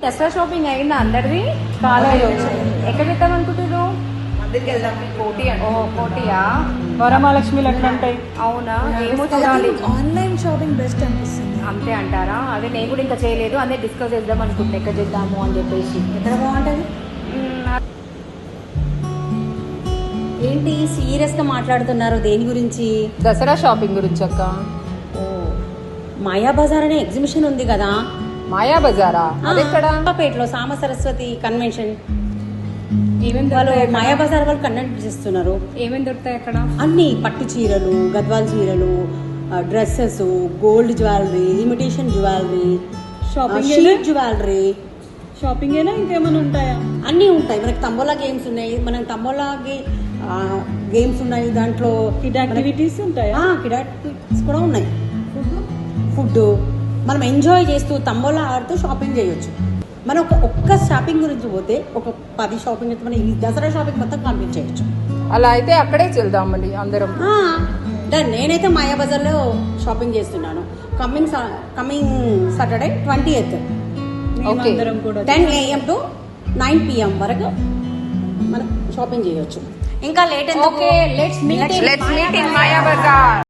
Dasara shopping అయిందా అందరిది? ఎక్కడ వెళ్తాం అనుకుంటున్నారు? అందరికి వెళ్దాం. కోటి కోటియా? వరమహాలక్ష్మిలు అట్లా ఉంటాయి. అవునా? ఏమో చూడాలి. ఆన్లైన్ షాపింగ్ బెస్ట్ అనిపిస్తుంది. అంతే అంటారా? అదే నేను కూడా ఇంకా చేయలేదు, అదే డిస్కస్ చేద్దాం అనుకుంటున్నా ఎక్కడ చేద్దాము అని చెప్పేసి. ఎక్కడ బాగుంటుంది? ఏంటి సీరియస్ గా మాట్లాడుతున్నారు? దేని గురించి? దసరా షాపింగ్ గురించి అక్క. మాయా బజార్ అనే ఎగ్జిబిషన్ ఉంది కదా. మాయా బజారా? అదెక్కడ? పేటలో సామ సరస్వతి కన్వెన్షన్. ఏమేమి వాళ్ళు దొరుకుతాయి? మాయా బజార్ వాళ్ళు కండక్ట్ చేస్తున్నారు. ఏమేమి దొరుకుతాయి అక్కడ? అన్ని పట్టు చీరలు, గద్వాల్ చీరలు, dresses, gold jewellery, imitation jewellery, sheet jewellery. Shopping అయినా ఇంకేమైనా ఉంటాయా? అన్నీ ఉంటాయి. మనకి తంబోలా గేమ్స్ ఉన్నాయి, మనకి తంబోలా గేమ్స్ ఉన్నాయి. దాంట్లో కిడ్ యాక్టివిటీస్ ఉంటాయా? కిడ్ యాక్టివిటీస్ కూడా ఉన్నాయి. ఫుడ్ మనం ఎంజాయ్ చేస్తూ తంబోలా ఆడుతూ షాపింగ్ చేయొచ్చు. మనం ఒక్క షాపింగ్ గురించి పోతే ఒక 10 షాపింగ్ అయితే మనం ఈ దసరా షాపింగ్ మొత్తం కంప్లీట్ చేయొచ్చు. అలా అయితే అక్కడే వెళ్దాం మళ్ళీ అందరం. నేనైతే మాయా బజార్లో షాపింగ్ చేస్తున్నాను. Coming Saturday 20th okay. 10 AM to 9 PM వరకు మనం షాపింగ్ చేయొచ్చు. ఇంకా late okay, let's meet in Maya Bazar.